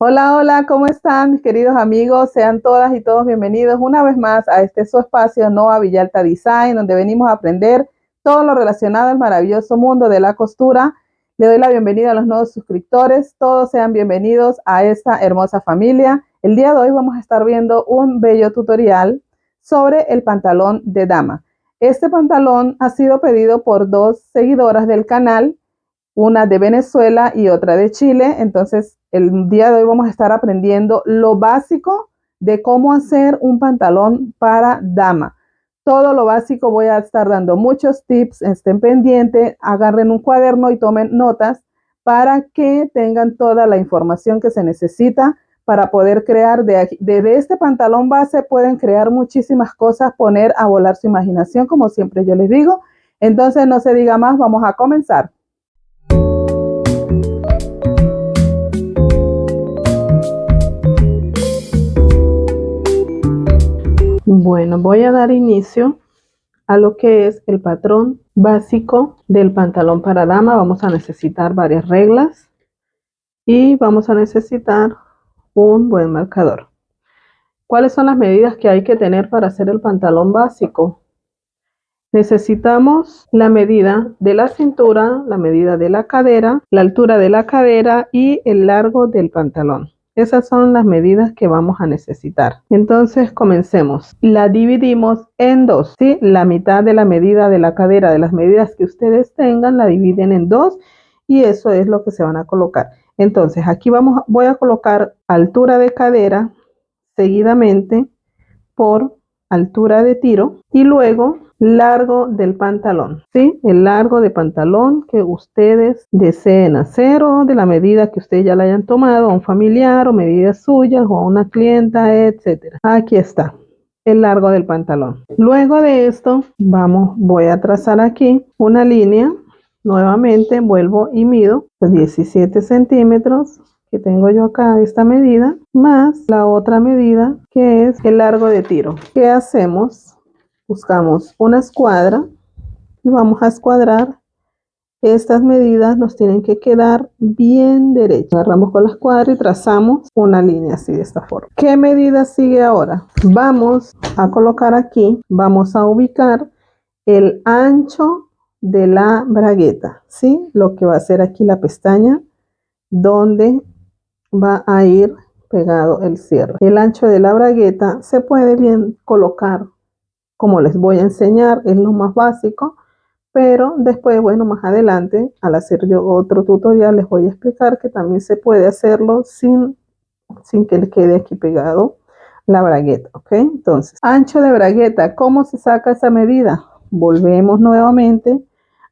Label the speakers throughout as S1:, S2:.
S1: Hola, hola, ¿cómo están mis queridos amigos? Sean todas y todos bienvenidos una vez más a este su espacio Noa Villalta Design, donde venimos a aprender todo lo relacionado al maravilloso mundo de la costura. Le doy la bienvenida a los nuevos suscriptores. Todos sean bienvenidos a esta hermosa familia. El día de hoy vamos a estar viendo un bello tutorial sobre el pantalón de dama. Este pantalón ha sido pedido por dos seguidoras del canal, una de Venezuela y otra de Chile. Entonces, el día de hoy vamos a estar aprendiendo lo básico de cómo hacer un pantalón para dama. Todo lo básico, voy a estar dando muchos tips, estén pendientes, agarren un cuaderno y tomen notas para que tengan toda la información que se necesita para poder crear de este pantalón base. Pueden crear muchísimas cosas, poner a volar su imaginación, como siempre yo les digo. Entonces, no se diga más, vamos a comenzar. Bueno, voy a dar inicio a lo que es el patrón básico del pantalón para dama. Vamos a necesitar varias reglas y vamos a necesitar un buen marcador. ¿Cuáles son las medidas que hay que tener para hacer el pantalón básico? Necesitamos la medida de la cintura, la medida de la cadera, la altura de la cadera y el largo del pantalón. Esas son las medidas que vamos a necesitar. Entonces comencemos. La dividimos en dos, ¿sí? La mitad de la medida de la cadera, de las medidas que ustedes tengan, la dividen en dos y eso es lo que se van a colocar. Entonces aquí voy a colocar altura de cadera seguidamente por altura de tiro y luego largo del pantalón, ¿sí? El largo de pantalón que ustedes deseen hacer o de la medida que ustedes ya la hayan tomado a un familiar o medidas suyas o a una clienta, etcétera. Aquí está el largo del pantalón. Luego de esto, voy a trazar aquí una línea. Nuevamente vuelvo y mido los 17 centímetros que tengo yo acá de esta medida, más la otra medida que es el largo de tiro. ¿Qué hacemos? Buscamos una escuadra y vamos a escuadrar. Estas medidas nos tienen que quedar bien derechas. Agarramos con la escuadra y trazamos una línea así de esta forma. ¿Qué medida sigue ahora? Vamos a colocar aquí, vamos a ubicar el ancho de la bragueta, ¿sí? Lo que va a ser aquí la pestaña donde va a ir pegado el cierre. El ancho de la bragueta se puede bien colocar como les voy a enseñar, es lo más básico, pero después, bueno, más adelante, al hacer yo otro tutorial, les voy a explicar que también se puede hacerlo sin que le quede aquí pegado la bragueta, ¿ok? Entonces, ancho de bragueta, ¿cómo se saca esa medida? Volvemos nuevamente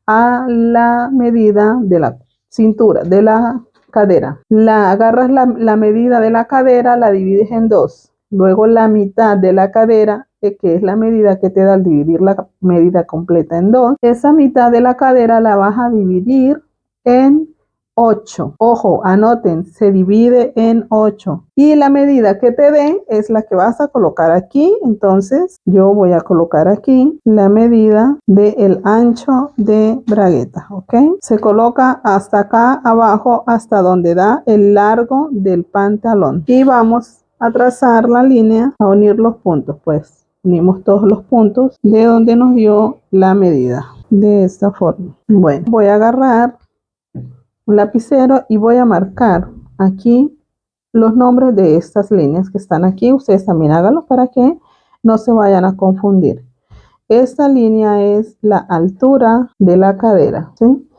S1: a la medida de la cintura, de la cadera. Agarras la medida de la cadera, la divides en dos. Luego la mitad de la cadera, que es la medida que te da al dividir la medida completa en dos. Esa mitad de la cadera la vas a dividir en 8. Ojo, anoten, se divide en 8. Y la medida que te den es la que vas a colocar aquí. Entonces yo voy a colocar aquí la medida del ancho de bragueta, ¿ok? Se coloca hasta acá abajo, hasta donde da el largo del pantalón. Y vamos a trazar la línea, a unir los puntos, pues. Unimos todos los puntos de donde nos dio la medida. De esta forma. Bueno, voy a agarrar un lapicero y voy a marcar aquí los nombres de estas líneas que están aquí. Ustedes también háganlo para que no se vayan a confundir. Esta línea es la altura de la cadera, ¿sí?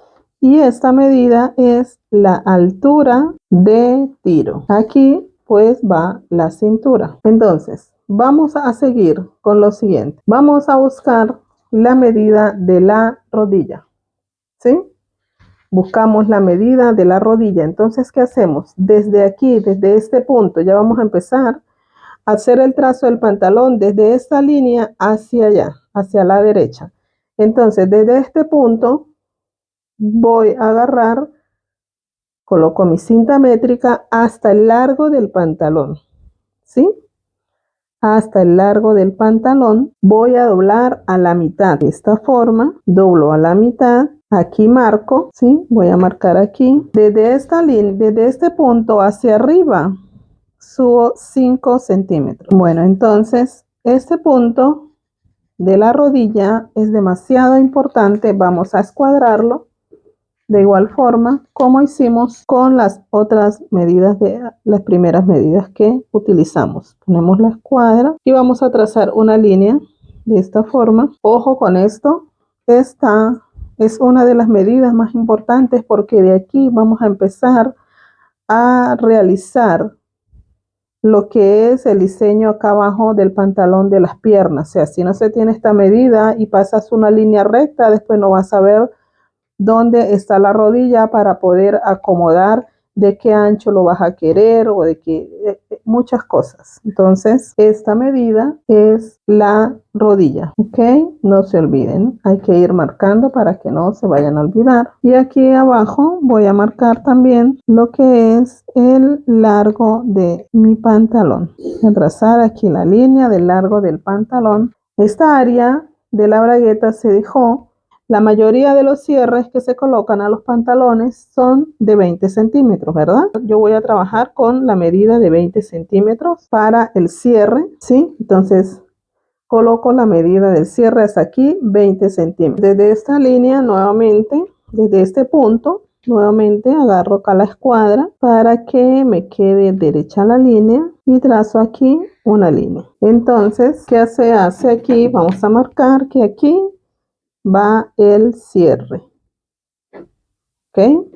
S1: Y esta medida es la altura de tiro. Aquí pues va la cintura. Entonces vamos a seguir con lo siguiente. Vamos a buscar la medida de la rodilla, ¿sí? Buscamos la medida de la rodilla. Entonces, ¿qué hacemos? Desde aquí, desde este punto, ya vamos a empezar a hacer el trazo del pantalón desde esta línea hacia allá, hacia la derecha. Entonces, desde este punto voy a agarrar, coloco mi cinta métrica hasta el largo del pantalón, ¿sí? Hasta el largo del pantalón voy a doblar a la mitad. De esta forma, doblo a la mitad. Aquí marco, ¿sí? Voy a marcar aquí. Desde esta línea, desde este punto hacia arriba, subo 5 centímetros. Bueno, entonces este punto de la rodilla es demasiado importante. Vamos a escuadrarlo de igual forma como hicimos con las otras medidas de las primeras medidas que utilizamos. Ponemos la escuadra y vamos a trazar una línea de esta forma. Ojo con esto, esta es una de las medidas más importantes porque de aquí vamos a empezar a realizar lo que es el diseño acá abajo del pantalón de las piernas. O sea, si no se tiene esta medida y pasas una línea recta, después no vas a ver dónde está la rodilla para poder acomodar de qué ancho lo vas a querer o de qué muchas cosas. Entonces, esta medida es la rodilla, ¿ok? No se olviden, hay que ir marcando para que no se vayan a olvidar. Y aquí abajo voy a marcar también lo que es el largo de mi pantalón. Voy a trazar aquí la línea del largo del pantalón. Esta área de la bragueta se dejó. La mayoría de los cierres que se colocan a los pantalones son de 20 centímetros, ¿verdad? Yo voy a trabajar con la medida de 20 centímetros para el cierre, ¿sí? Entonces, coloco la medida del cierre hasta aquí, 20 centímetros. Desde esta línea, nuevamente, desde este punto, nuevamente agarro acá la escuadra para que me quede derecha la línea y trazo aquí una línea. Entonces, ¿qué se hace aquí? Vamos a marcar que aquí va el cierre, ¿ok?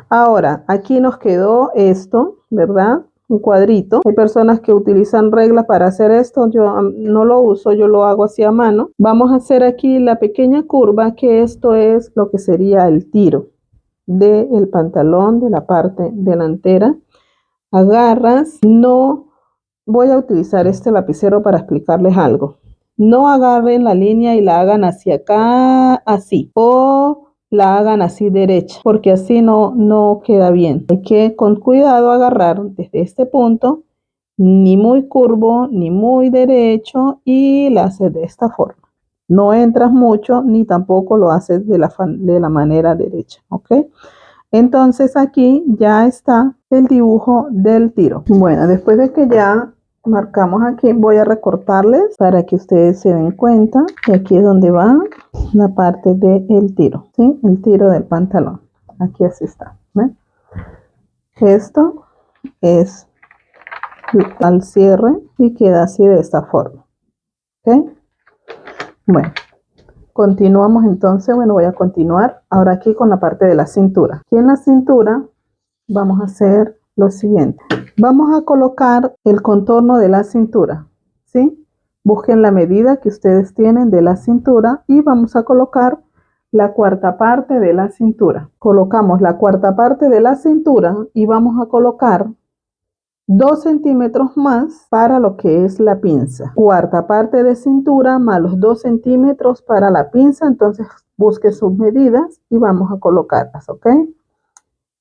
S1: Ahora, aquí nos quedó esto, ¿verdad? Un cuadrito. Hay personas que utilizan reglas para hacer esto. Yo no lo uso, yo lo hago así a mano. Vamos a hacer aquí la pequeña curva, que esto es lo que sería el tiro del pantalón de la parte delantera. Agarras, no voy a utilizar este lapicero para explicarles algo. No agarren la línea y la hagan hacia acá, así, o la hagan así derecha, porque así no queda bien. Hay que con cuidado agarrar desde este punto, ni muy curvo, ni muy derecho, y la haces de esta forma. No entras mucho, ni tampoco lo haces de la manera derecha, ¿ok? Entonces aquí ya está el dibujo del tiro. Bueno, después de que ya marcamos aquí, voy a recortarles para que ustedes se den cuenta que aquí es donde va la parte del tiro, ¿sí? El tiro del pantalón. Aquí así está, ¿ven? Esto es al cierre y queda así de esta forma, ¿ok? Bueno. Continuamos entonces, bueno, voy a continuar ahora aquí con la parte de la cintura. Aquí en la cintura vamos a hacer lo siguiente. Vamos a colocar el contorno de la cintura, ¿sí? Busquen la medida que ustedes tienen de la cintura y vamos a colocar la cuarta parte de la cintura. Colocamos la cuarta parte de la cintura y vamos a colocar 2 centímetros más para lo que es la pinza. Cuarta parte de cintura más los 2 centímetros para la pinza. Entonces busque sus medidas y vamos a colocarlas, ¿ok?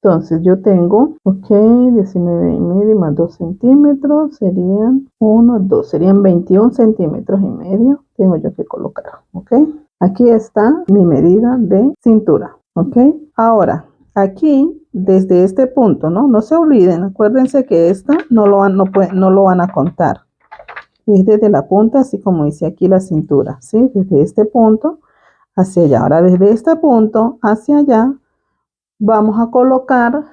S1: Entonces yo tengo, ok, 19,5 más 2 centímetros serían 1, 2, serían 21 centímetros y medio. Tengo yo que colocar, ¿ok? Aquí está mi medida de cintura, ¿ok? Ahora, aquí, desde este punto, ¿no? No se olviden, acuérdense que esta no lo van a contar. Es desde la punta, así como dice aquí la cintura, ¿sí? Desde este punto hacia allá. Ahora, desde este punto hacia allá, vamos a colocar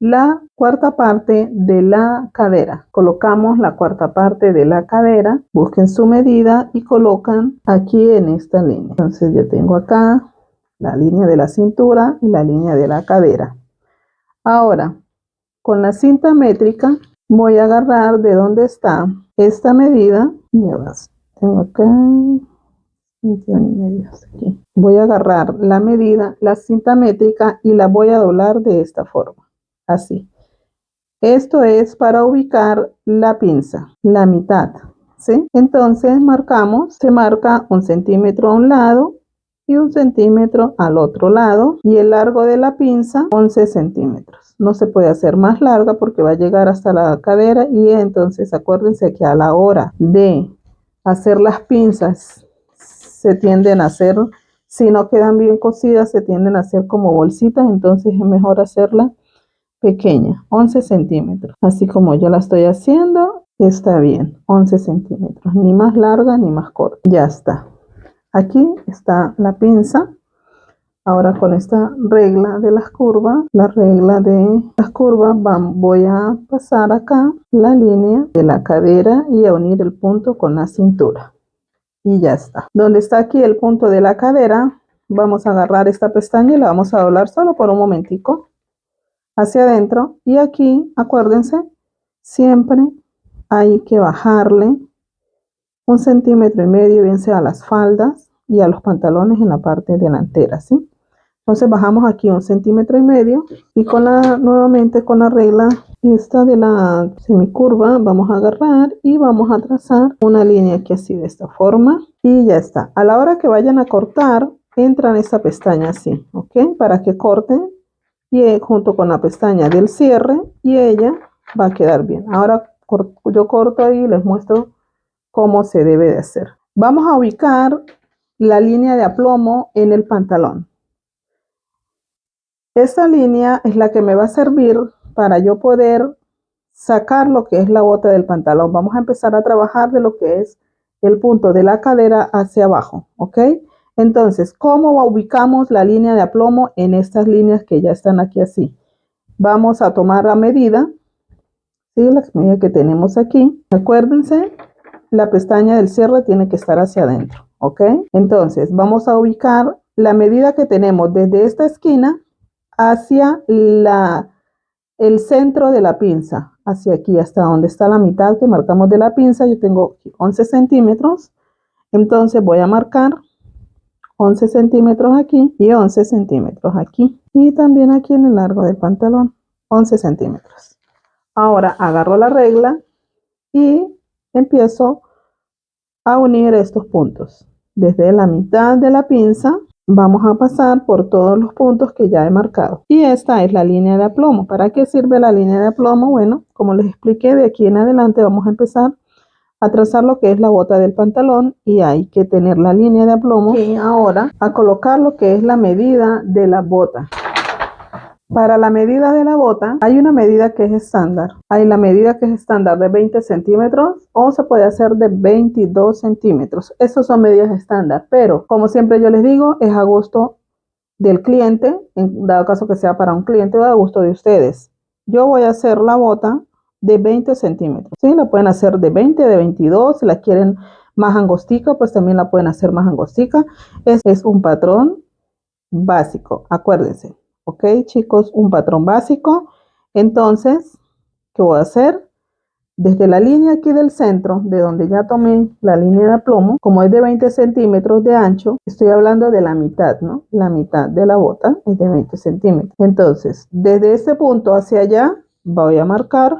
S1: la cuarta parte de la cadera. Colocamos la cuarta parte de la cadera, busquen su medida y colocan aquí en esta línea. Entonces yo tengo acá la línea de la cintura y la línea de la cadera. Ahora, con la cinta métrica voy a agarrar de donde está esta medida. Tengo acá 21,5 aquí. Voy a agarrar la medida, la cinta métrica y la voy a doblar de esta forma, así. Esto es para ubicar la pinza, la mitad, ¿sí? Entonces marcamos, se marca 1 centímetro a un lado y 1 centímetro al otro lado y el largo de la pinza 11 centímetros. No se puede hacer más larga porque va a llegar hasta la cadera y entonces acuérdense que a la hora de hacer las pinzas se tienden a hacer Si no quedan bien cosidas, se tienden a hacer como bolsitas, entonces es mejor hacerla pequeña, 11 centímetros. Así como yo la estoy haciendo, está bien, 11 centímetros, ni más larga ni más corta. Ya está. Aquí está la pinza. Ahora con esta regla de las curvas, voy a pasar acá la línea de la cadera y a unir el punto con la cintura. Y ya está. Donde está aquí el punto de la cadera, vamos a agarrar esta pestaña y la vamos a doblar solo por un momentico hacia adentro. Y aquí, acuérdense, siempre hay que bajarle 1,5 centímetros, bien sea a las faldas y a los pantalones en la parte delantera, ¿sí? Entonces bajamos aquí 1,5 centímetros y nuevamente con la regla esta de la semicurva vamos a agarrar y vamos a trazar una línea aquí así de esta forma y ya está. A la hora que vayan a cortar, entran esta pestaña así, ¿ok? Para que corten y junto con la pestaña del cierre y ella va a quedar bien. Ahora yo corto ahí y les muestro cómo se debe de hacer. Vamos a ubicar la línea de aplomo en el pantalón. Esta línea es la que me va a servir para yo poder sacar lo que es la bota del pantalón. Vamos a empezar a trabajar de lo que es el punto de la cadera hacia abajo, ¿ok? Entonces, ¿cómo ubicamos la línea de aplomo en estas líneas que ya están aquí así? Vamos a tomar la medida, ¿sí? La medida que tenemos aquí. Acuérdense, la pestaña del cierre tiene que estar hacia adentro, ¿ok? Entonces, vamos a ubicar la medida que tenemos desde esta esquina hacia el centro de la pinza, hacia aquí, hasta donde está la mitad que marcamos de la pinza. Yo tengo 11 centímetros, entonces voy a marcar 11 centímetros aquí y 11 centímetros aquí. Y también aquí en el largo del pantalón, 11 centímetros. Ahora agarro la regla y empiezo a unir estos puntos. Desde la mitad de la pinza vamos a pasar por todos los puntos que ya he marcado. Y esta es la línea de aplomo. ¿Para qué sirve la línea de aplomo? Bueno, como les expliqué, de aquí en adelante vamos a empezar a trazar lo que es la bota del pantalón y hay que tener la línea de aplomo. Y ahora a colocar lo que es la medida de la bota. Para la medida de la bota hay una medida que es estándar. Hay la medida que es estándar de 20 centímetros o se puede hacer de 22 centímetros. Esas son medidas estándar, pero como siempre yo les digo, es a gusto del cliente, en dado caso que sea para un cliente o a gusto de ustedes. Yo voy a hacer la bota de 20 centímetros. ¿Sí? La pueden hacer de 20, de 22. Si la quieren más angostica, pues también la pueden hacer más angostica. Es un patrón básico, acuérdense. Ok, chicos, un patrón básico. Entonces, ¿qué voy a hacer? Desde la línea aquí del centro, de donde ya tomé la línea de aplomo, como es de 20 centímetros de ancho, estoy hablando de la mitad, ¿no? La mitad de la bota es de 20 centímetros. Entonces, desde este punto hacia allá, voy a marcar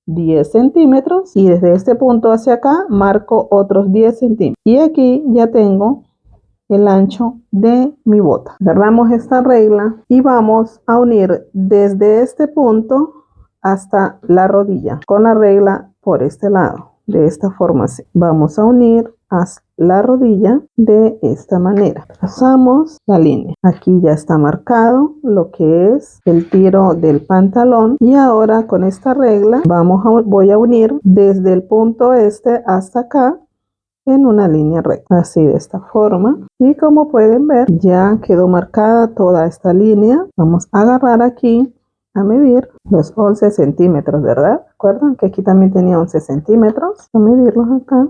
S1: 10 centímetros y desde este punto hacia acá, marco otros 10 centímetros. Y aquí ya tengo el ancho de mi bota. Agarramos esta regla y vamos a unir desde este punto hasta la rodilla con la regla por este lado, de esta forma así. Vamos a unir hasta la rodilla de esta manera. Trazamos la línea. Aquí ya está marcado lo que es el tiro del pantalón y ahora con esta regla voy a unir desde el punto este hasta acá en una línea recta, así de esta forma. Y como pueden ver, ya quedó marcada toda esta línea. Vamos a agarrar aquí a medir los 11 centímetros, ¿verdad? ¿Recuerdan que aquí también tenía 11 centímetros? A medirlos acá,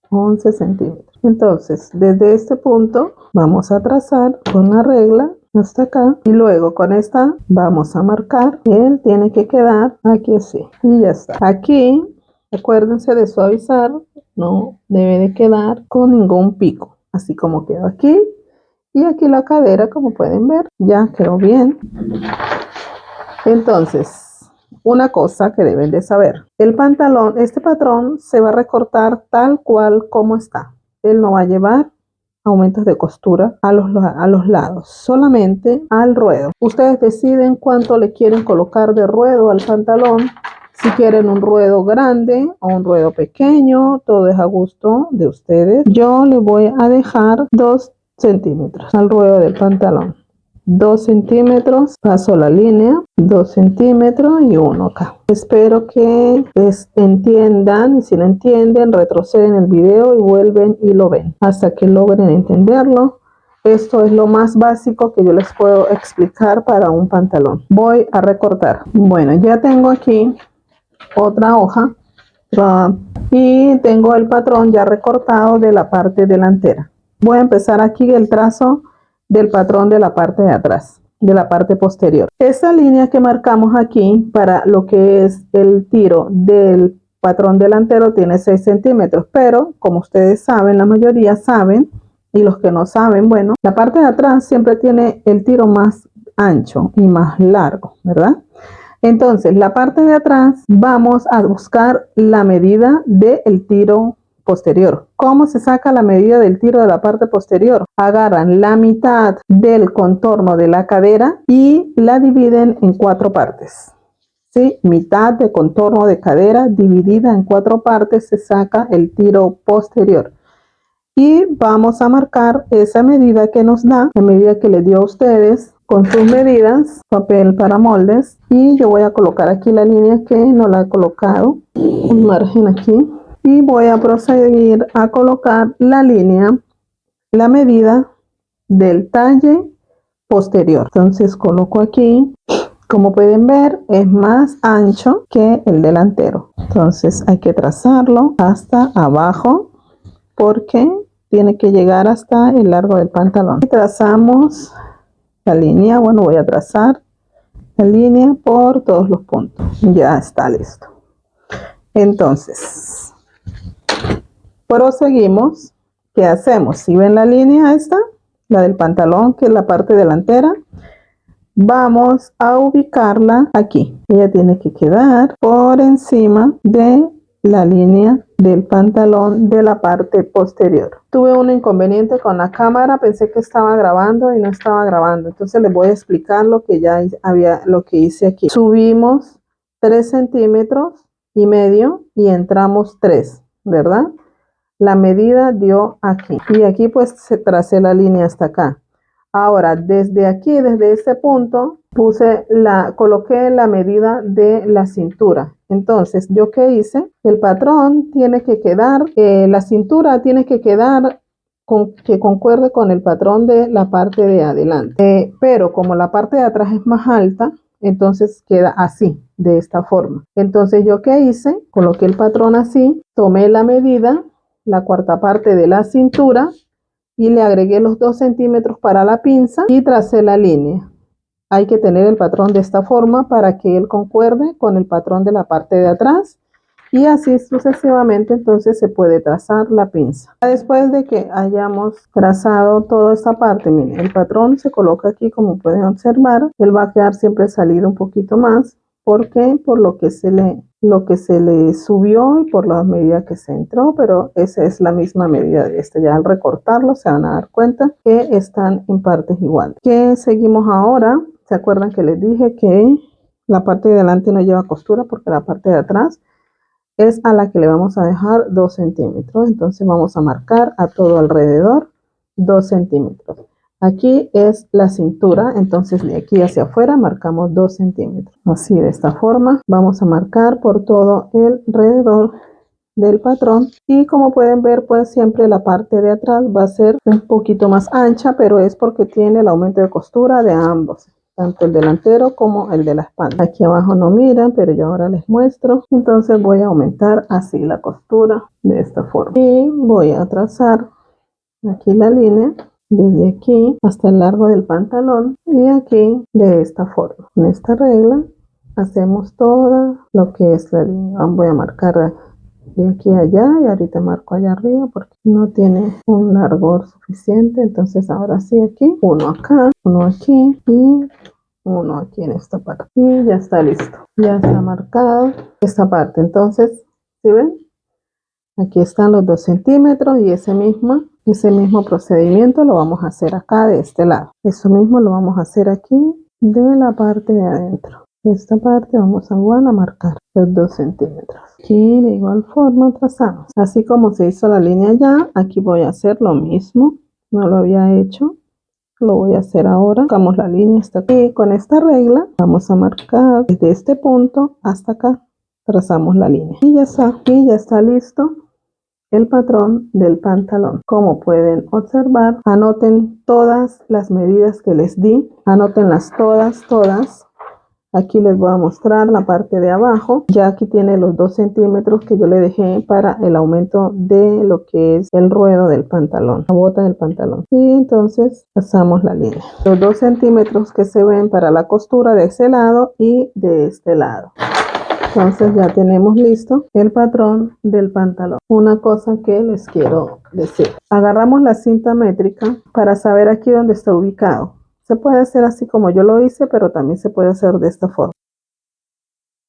S1: 11 centímetros. Entonces, desde este punto vamos a trazar con la regla hasta acá y luego con esta vamos a marcar. Él tiene que quedar aquí así y ya está. Aquí acuérdense de suavizar, no debe de quedar con ningún pico, así como quedó aquí. Y aquí la cadera, como pueden ver, ya quedó bien. Entonces, una cosa que deben de saber, el pantalón, este patrón se va a recortar tal cual como está. Él no va a llevar aumentos de costura a los lados, solamente al ruedo. Ustedes deciden cuánto le quieren colocar de ruedo al pantalón. Si quieren un ruedo grande o un ruedo pequeño, todo es a gusto de ustedes. Yo le voy a dejar 2 centímetros al ruedo del pantalón. 2 centímetros, paso la línea, 2 centímetros y 1 acá. Espero que entiendan, y si no entienden, retroceden el video y vuelven y lo ven hasta que logren entenderlo. Esto es lo más básico que yo les puedo explicar para un pantalón. Voy a recortar. Bueno, ya tengo aquí otra hoja y tengo el patrón ya recortado de la parte delantera. Voy a empezar aquí el trazo del patrón de la parte de atrás, de la parte posterior. Esta línea que marcamos aquí para lo que es el tiro del patrón delantero tiene 6 centímetros, pero como ustedes saben, la mayoría saben, y los que no saben, bueno, la parte de atrás siempre tiene el tiro más ancho y más largo, ¿verdad? Entonces, la parte de atrás vamos a buscar la medida del tiro posterior. ¿Cómo se saca la medida del tiro de la parte posterior? Agarran la mitad del contorno de la cadera y la dividen en 4 partes. ¿Sí? Mitad de contorno de cadera dividida en 4 partes se saca el tiro posterior. Y vamos a marcar esa medida que nos da, la medida que les dio a ustedes con sus medidas, papel para moldes. Y yo voy a colocar aquí la línea que no la he colocado, un margen aquí. Y voy a proseguir a colocar la línea, la medida del talle posterior. Entonces coloco aquí, como pueden ver, es más ancho que el delantero. Entonces hay que trazarlo hasta abajo porque tiene que llegar hasta el largo del pantalón. Y trazamos la línea. Bueno, voy a trazar la línea por todos los puntos. Ya está listo. Entonces, proseguimos. ¿Qué hacemos? Si ven la línea esta, la del pantalón, que es la parte delantera, vamos a ubicarla aquí. Ella tiene que quedar por encima de la línea del pantalón de la parte posterior. Tuve un inconveniente con la cámara, pensé que estaba grabando y no estaba grabando. Entonces les voy a explicar lo que ya había, lo que hice aquí. Subimos 3 centímetros y medio y entramos 3, ¿verdad? La medida dio aquí y aquí pues se tracé la línea hasta acá. Ahora desde aquí, desde este punto, coloqué la medida de la cintura. Entonces, ¿yo qué hice? El patrón tiene que quedar, la cintura tiene que quedar que concuerde con el patrón de la parte de adelante. Pero como la parte de atrás es más alta, entonces queda así, de esta forma. Entonces, ¿yo qué hice? Coloqué el patrón así, tomé la medida, la cuarta parte de la cintura, y le agregué los 2 centímetros para la pinza y tracé la línea. Hay que tener el patrón de esta forma para que él concuerde con el patrón de la parte de atrás y así sucesivamente. Entonces se puede trazar la pinza. Después de que hayamos trazado toda esta parte, miren, el patrón se coloca aquí, como pueden observar. Él va a quedar siempre salido un poquito más. ¿Por qué? Por lo que se le subió y por la medida que se entró, pero esa es la misma medida de este. Ya al recortarlo se van a dar cuenta que están en partes iguales. ¿Qué seguimos ahora? ¿Se acuerdan que les dije que la parte de delante no lleva costura porque la parte de atrás es a la que le vamos a dejar 2 centímetros? Entonces vamos a marcar a todo alrededor 2 centímetros. Aquí es la cintura, entonces de aquí hacia afuera marcamos 2 centímetros. Así, de esta forma vamos a marcar por todo el alrededor del patrón. Y como pueden ver, pues siempre la parte de atrás va a ser un poquito más ancha, pero es porque tiene el aumento de costura de ambos, tanto el delantero como el de la espalda. Aquí abajo no miran, pero yo ahora les muestro. Entonces voy a aumentar así la costura de esta forma. Y voy a trazar aquí la línea desde aquí hasta el largo del pantalón y aquí de esta forma. Con esta regla hacemos todo lo que es la línea. Voy a marcar de aquí a allá y ahorita marco allá arriba porque no tiene un largor suficiente. Entonces ahora sí, aquí uno acá, uno aquí y uno aquí en esta parte y ya está listo. Ya está marcado esta parte. Entonces, ¿sí ven? Aquí están los 2 centímetros y ese mismo procedimiento lo vamos a hacer acá de este lado. Eso mismo lo vamos a hacer aquí de la parte de adentro. Esta parte vamos a marcar los 2 centímetros. Aquí de igual forma trazamos. Así como se hizo la línea allá, aquí voy a hacer lo mismo no lo había hecho, lo voy a hacer ahora. Buscamos la línea hasta aquí. Y con esta regla vamos a marcar desde este punto hasta acá. Trazamos la línea. Y ya está listo el patrón del pantalón. Como pueden observar, anoten todas las medidas que les di. Anótenlas todas. Aquí les voy a mostrar la parte de abajo. Ya aquí tiene los 2 centímetros que yo le dejé para el aumento de lo que es el ruedo del pantalón, la bota del pantalón. Y entonces pasamos la línea. Los 2 centímetros que se ven para la costura de ese lado y de este lado. Entonces ya tenemos listo el patrón del pantalón. Una cosa que les quiero decir. Agarramos la cinta métrica para saber aquí dónde está ubicado. Se puede hacer así como yo lo hice, pero también se puede hacer de esta forma.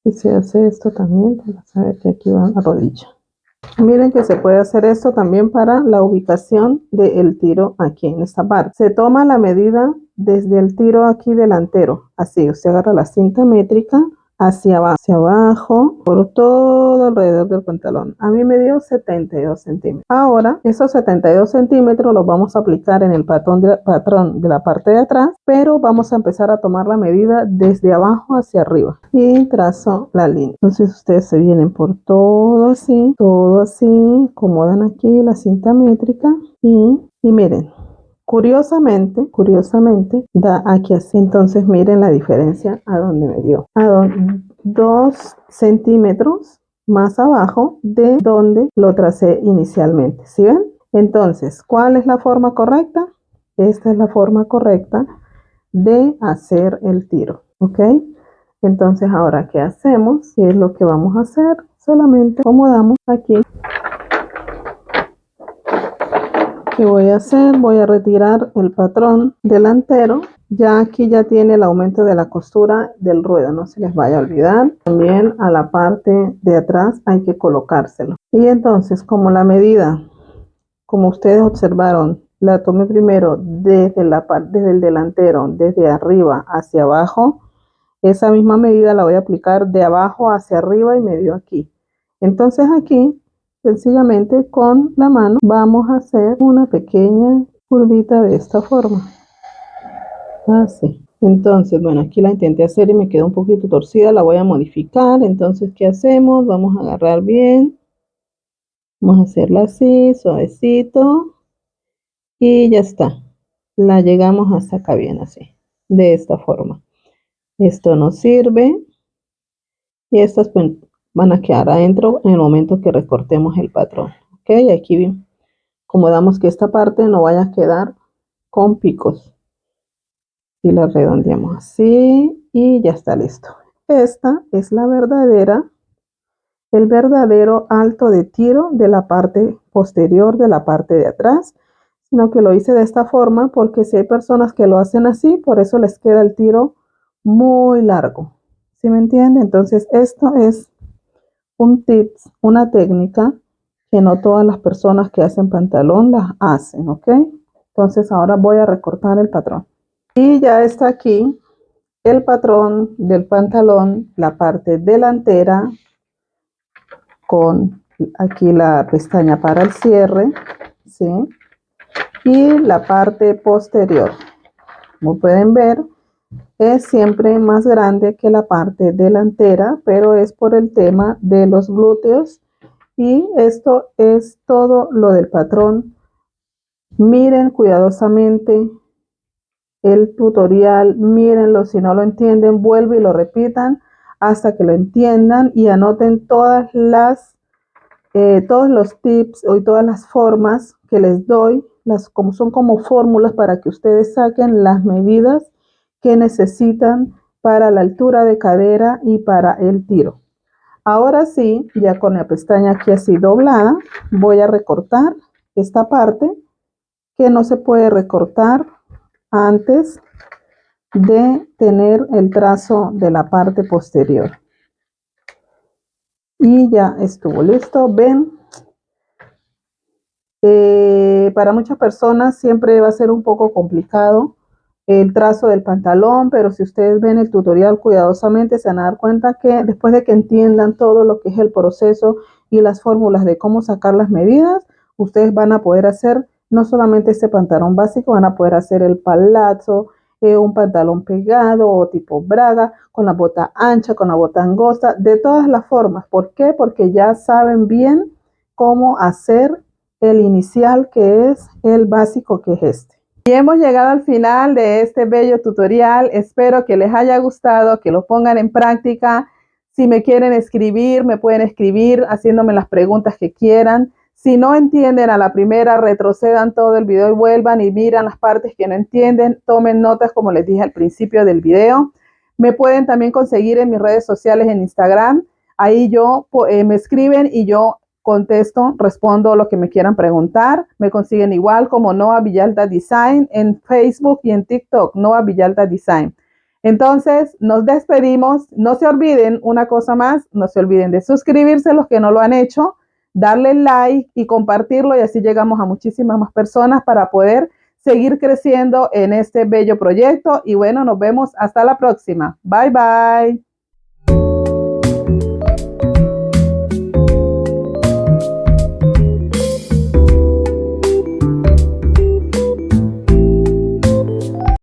S1: Y se hace esto también para saber que aquí va la rodilla. Miren que se puede hacer esto también para la ubicación del tiro aquí en esta parte. Se toma la medida desde el tiro aquí delantero. Así, usted agarra la cinta métrica hacia abajo, por todo alrededor del pantalón. A mí me dio 72 centímetros. Ahora, esos 72 centímetros los vamos a aplicar en el patrón de la parte de atrás, pero vamos a empezar a tomar la medida desde abajo hacia arriba. Y trazo la línea. Entonces ustedes se vienen por todo así, acomodan aquí la cinta métrica y miren. Curiosamente, da aquí así. Entonces miren la diferencia a donde me dio. 2 centímetros más abajo de donde lo tracé inicialmente. ¿Sí ven? Entonces, ¿cuál es la forma correcta? Esta es la forma correcta de hacer el tiro. ¿Ok? Entonces, ahora, ¿qué hacemos? ¿Qué es lo que vamos a hacer? Solamente acomodamos aquí. ¿Qué voy a hacer? Voy a retirar el patrón delantero. Ya aquí ya tiene el aumento de la costura del ruedo, no se les vaya a olvidar. También a la parte de atrás hay que colocárselo. Y entonces, como la medida, como ustedes observaron, la tomé primero desde el delantero, desde arriba hacia abajo. Esa misma medida la voy a aplicar de abajo hacia arriba y me dio aquí. Entonces aquí sencillamente con la mano vamos a hacer una pequeña curvita de esta forma. Así. Entonces, bueno, aquí la intenté hacer y me quedó un poquito torcida, la voy a modificar. Entonces, ¿qué hacemos? Vamos a agarrar bien. Vamos a hacerla así, suavecito. Y ya está. La llegamos hasta acá bien así, de esta forma. Esto nos sirve. Y estas pues, van a quedar adentro en el momento que recortemos el patrón. Ok, aquí acomodamos que esta parte no vaya a quedar con picos. Y la redondeamos así y ya está listo. Esta es el verdadero alto de tiro de la parte posterior de la parte de atrás. Sino que lo hice de esta forma porque si hay personas que lo hacen así, por eso les queda el tiro muy largo. ¿Sí me entienden? Entonces esto es un tips, una técnica que no todas las personas que hacen pantalón las hacen, ¿ok? Entonces ahora voy a recortar el patrón. Y ya está aquí el patrón del pantalón, la parte delantera con aquí la pestaña para el cierre, ¿sí? Y la parte posterior. Como pueden ver, es siempre más grande que la parte delantera, pero es por el tema de los glúteos. Y esto es todo lo del patrón. Miren cuidadosamente el tutorial, mírenlo, si no lo entienden, vuelvo y lo repitan hasta que lo entiendan y anoten todos los tips y todas las formas que les doy, como son como fórmulas para que ustedes saquen las medidas que necesitan para la altura de cadera y para el tiro. Ahora sí, ya con la pestaña aquí así doblada, voy a recortar esta parte que no se puede recortar antes de tener el trazo de la parte posterior. Y ya estuvo listo. Ven, para muchas personas siempre va a ser un poco complicado el trazo del pantalón, pero si ustedes ven el tutorial cuidadosamente se van a dar cuenta que después de que entiendan todo lo que es el proceso y las fórmulas de cómo sacar las medidas, ustedes van a poder hacer no solamente este pantalón básico, van a poder hacer el palazzo, un pantalón pegado o tipo braga, con la bota ancha, con la bota angosta, de todas las formas. ¿Por qué? Porque ya saben bien cómo hacer el inicial, que es el básico, que es este. Y hemos llegado al final de este bello tutorial. Espero que les haya gustado, que lo pongan en práctica. Si me quieren escribir, me pueden escribir haciéndome las preguntas que quieran. Si no entienden a la primera, retrocedan todo el video y vuelvan y miran las partes que no entienden. Tomen notas, como les dije al principio del video. Me pueden también conseguir en mis redes sociales, en Instagram. Ahí me escriben y yo contesto, respondo lo que me quieran preguntar. Me consiguen igual como Noa Villalta Design en Facebook y en TikTok, Noa Villalta Design. Entonces, nos despedimos. No se olviden, una cosa más, no se olviden de suscribirse los que no lo han hecho, darle like y compartirlo, y así llegamos a muchísimas más personas para poder seguir creciendo en este bello proyecto. Y bueno, nos vemos hasta la próxima. Bye, bye.